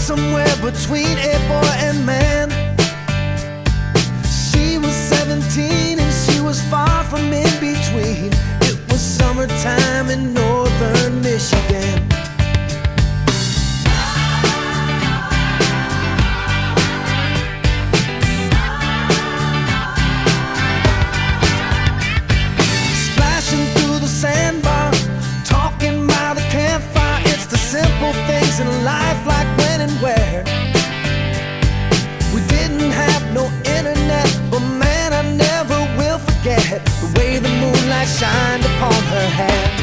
somewhere between a boy and man. She was 17 and she was far from in between. It was summertime in northern Michigan. Splashing through the sandbar, talking by the campfire. It's the simple things in life, like when and where. We didn't have no internet, but man, I never will forget the way the moonlight shined upon her hair.